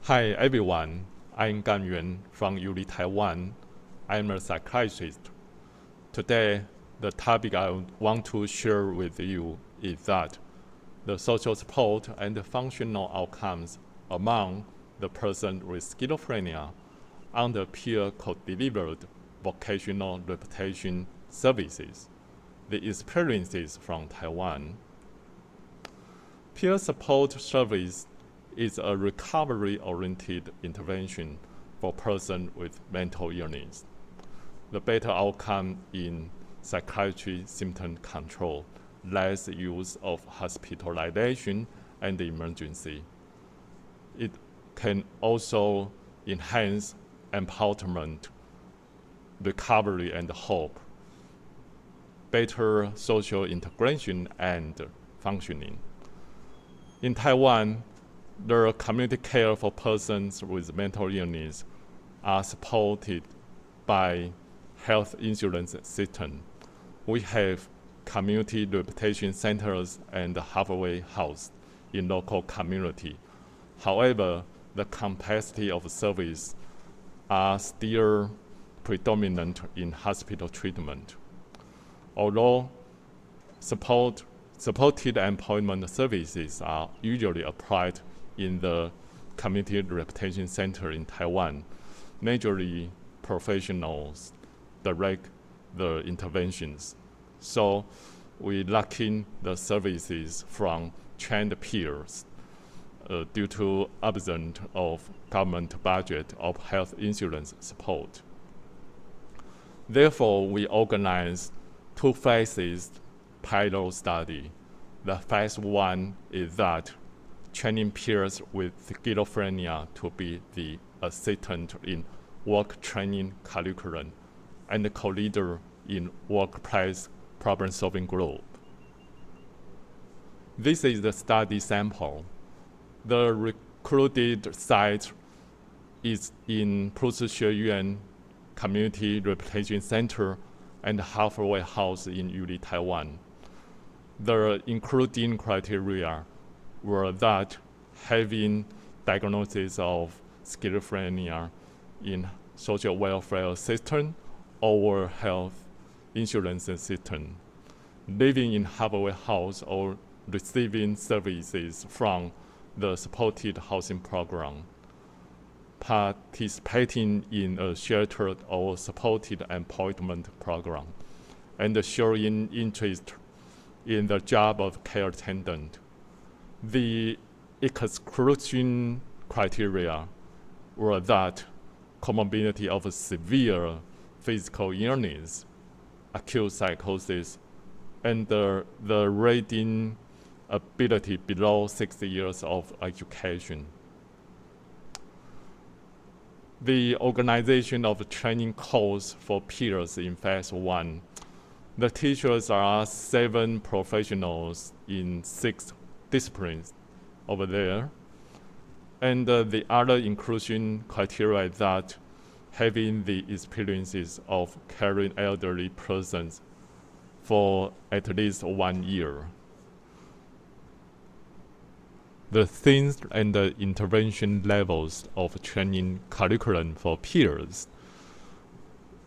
Hi everyone, I'm Kan-Yuan from Taiwan. I'm a psychiatrist. Today, the topic I want to share with you is that the social support and functional outcomes among the person with schizophrenia under peer co-delivered vocational rehablitation services, the experiences from Taiwan. Peer support service is a recovery-oriented intervention for persons with mental illness. The better outcome in psychiatry symptom control, less use of hospitalization and emergency. It can also enhance empowerment, recovery and hope, better social integration and functioning. In Taiwan, the community care for persons with mental illness are supported by health insurance system. We have community rehabilitation centers and halfway house in local community. However, the complexity of service are still predominant in hospital treatment. Although supported employment services are usually applied in the community rehabilitation center in Taiwan, majorly professionals direct the interventions. So we lacking the services from trained peers due to absence of government budget of health insurance support. Therefore, we organize two phases pilot study. The phase one is that training peers with schizophrenia to be the assistant in work training curriculum and the co-leader in workplace problem-solving group. This is the study sample. The recruited site is in 朴实学院 Community Rehabilitation Center and halfway house in Taiwan. The including criteria were that having diagnosis of schizophrenia in social welfare system or health insurance system, living in halfway house or receiving services from the supported housing program, participating in a sheltered or supported employment program, and showing interest in the job of care attendant. The exclusion criteria were that comorbidity of severe physical illness, acute psychosis, and the reading ability below 6 years of education. The organization of training course for peers in phase one. The teachers are 7 professionals in 6 disciplines over there. And the other inclusion criteria is that having the experiences of caring elderly persons for at least 1 year. The themes and the intervention levels of training curriculum for peers.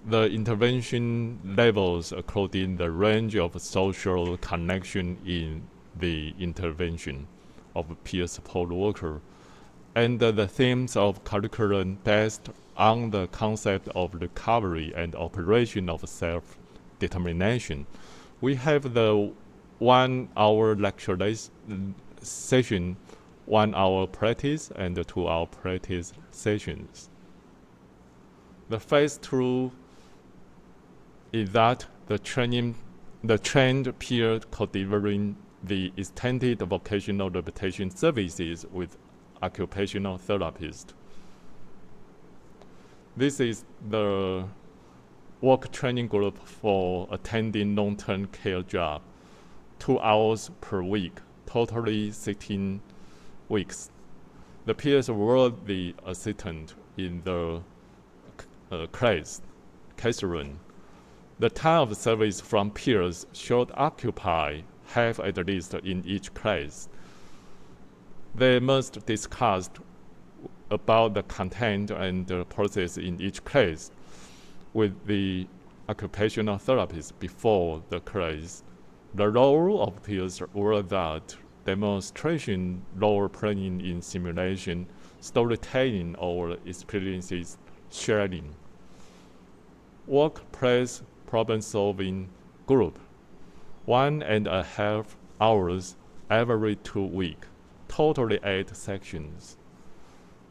The intervention levels according the range of social connection in the intervention of peer support worker, and the themes of curriculum based on the concept of recovery and operation of self-determination. We have the 1 hour lecture session, 1 hour practice, and 2 hour practice sessions. The phase 2 is that the trained peer co-delivering the extended vocational rehabilitation services with occupational therapist. This is the work training group for attending long-term care job, 2 hours per week, totally 16 weeks. The peers were the assistant in the case room. The time of service from peers should occupy half at least in each class. They must discuss about the content and the process in each case with the occupational therapist before the class. The role of peers were that demonstration, role-playing in simulation, storytelling, or experiences sharing. Workplace problem-solving group, 1.5 hours every 2 weeks, totally 8 sections.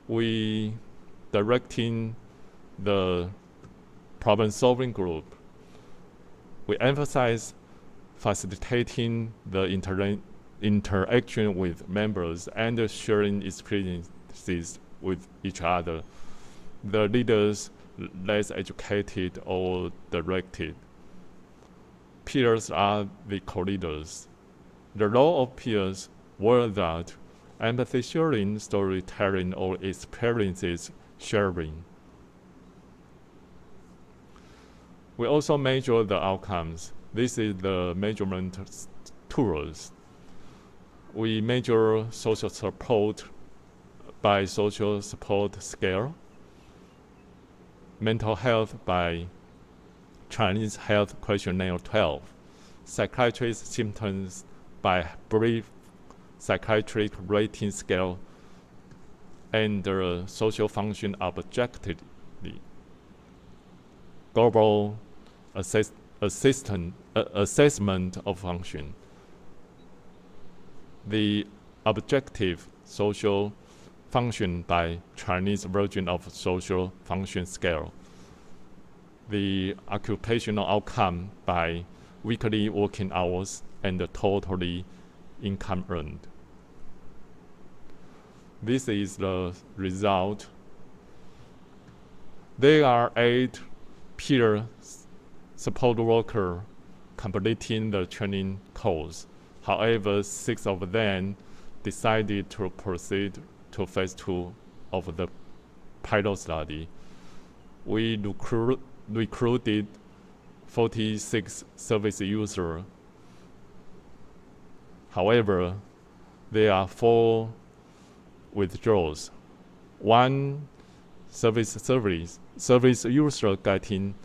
We directing the problem-solving group. We emphasize facilitating the interaction with members and sharing experiences with each other. The leaders less educated or directed. Peers are the co-leaders. The role of peers were that empathy sharing, storytelling, or experiences sharing. We also measure the outcomes. This is the measurement tools. We measure social support by social support scale, mental health by Chinese Health Questionnaire 12, psychiatric symptoms by brief psychiatric rating scale, and social function objectively. Global assessment of function. The objective social function by Chinese version of social function scale. The occupational outcome by weekly working hours and totally income earned. This is the result. There are 8 peer support workers completing the training course. However, 6 of them decided to proceed to phase 2 of the pilot study. We recruited 46 service users. However, there are 4 withdrawals. 1 service user getting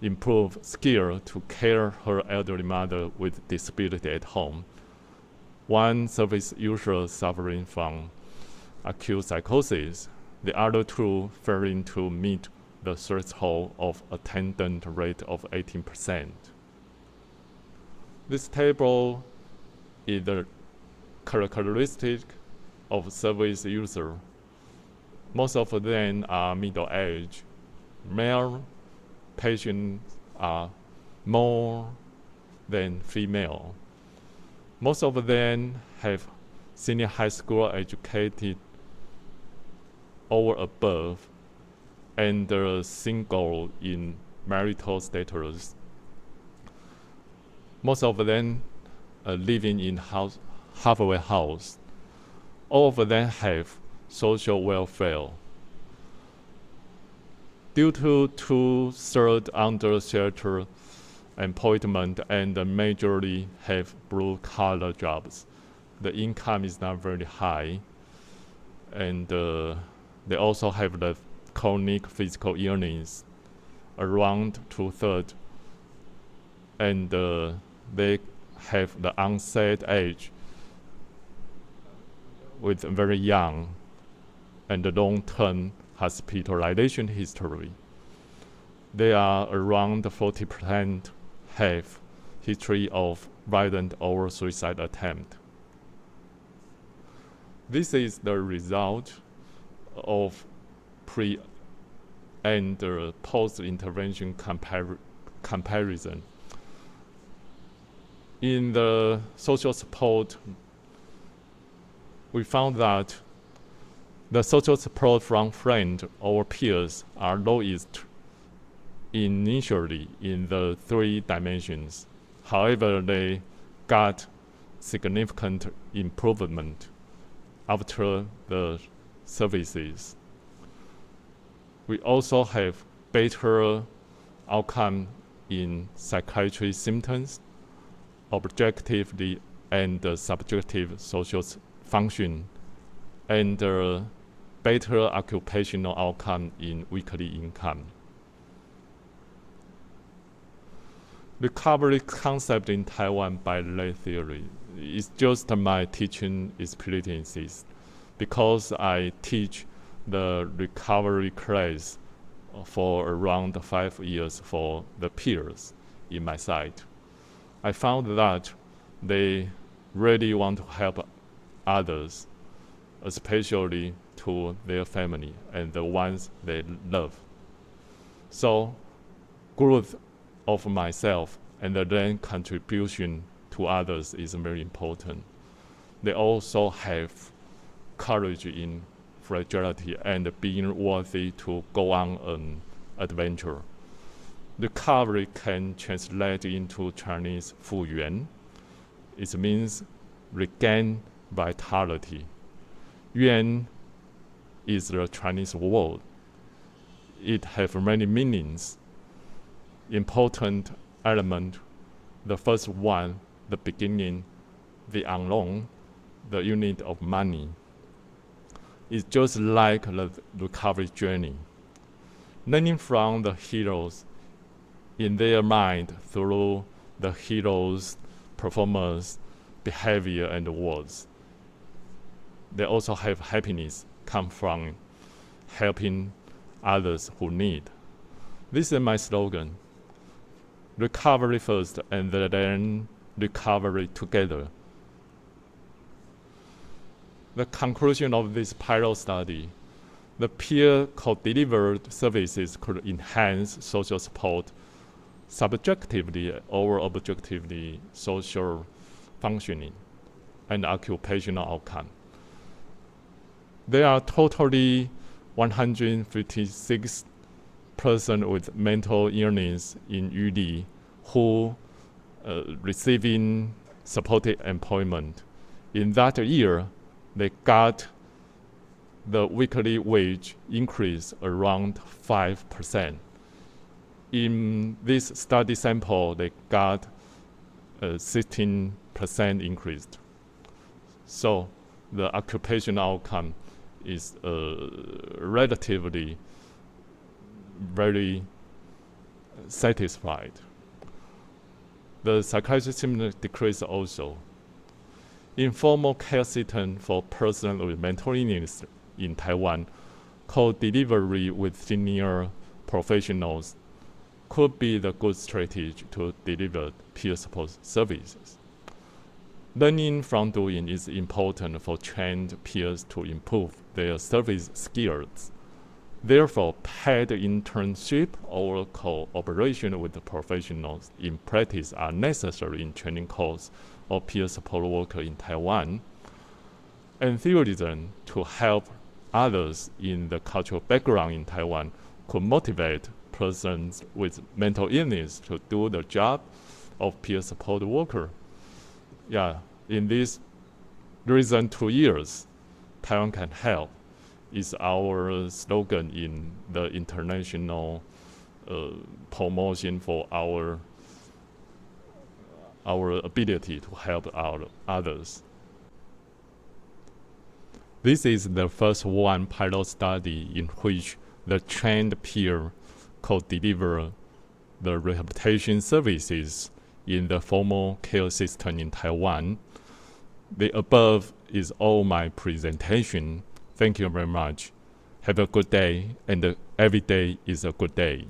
improved skill to care her elderly mother with disability at home. 1 service user suffering from acute psychosis. The other 2 failing to meet the threshold of attendance rate of 18%. This table is the characteristic of service user. Most of them are middle-aged. Male patients are more than female. Most of them have senior high school educated or above, and single in marital status. Most of them are living in halfway house. All of them have social welfare. Due to 2/3 under shelter employment and majorly have blue-collar jobs, the income is not very high, and they also have the chronic physical illness, around 2/3, and they have the onset age with very young and the long-term hospitalization history. They are around 40% have history of violent or suicide attempt. This is the result of pre and post-intervention comparison. In the social support, we found that the social support from friends or peers are lowest initially in the 3 dimensions. However, they got significant improvement after the services. We also have better outcome in psychiatric symptoms, objectively and subjective social function, and better occupational outcome in weekly income. Recovery concept in Taiwan by lay theory is just my teaching experiences, because I teach the recovery class for around 5 years for the peers in my site. I found that they really want to help others, especially to their family and the ones they love. So growth of myself and then contribution to others is very important. They also have courage in fragility and being worthy to go on an adventure. Recovery can translate into Chinese 复原. It means regain vitality. 原 is the Chinese word. It has many meanings. Important element, the first one, the beginning, the unknown, the unit of money. It's just like the recovery journey. Learning from the heroes in their mind through the heroes' performance, behavior, and words. They also have happiness come from helping others who need. This is my slogan. Recovery first and then recovery together. The conclusion of this pilot study, the peer co-delivered services could enhance social support subjectively or objectively social functioning and occupational outcome. There are totally 156 persons with mental illness in Yuli who receiving supported employment. In that year, they got the weekly wage increase around 5%. In this study sample, they got 16% increase. So the occupational outcome is relatively very satisfied. The psychiatric symptoms decrease also. Informal care system for persons with mental illness in Taiwan, co-delivery with senior professionals, could be the good strategy to deliver peer support services. Learning from doing is important for trained peers to improve their service skills. Therefore, paid internship or cooperation with the professionals in practice are necessary in training course of peer support worker in Taiwan. Enthusiasm to help others in the cultural background in Taiwan could motivate persons with mental illness to do the job of peer support worker. In these recent 2 years, Taiwan can help is our slogan in the international promotion for our ability to help out others. This is the first one pilot study in which the trained peer could deliver the rehabilitation services in the formal care system in Taiwan. The above is all my presentation. Thank you very much. Have a good day, and every day is a good day.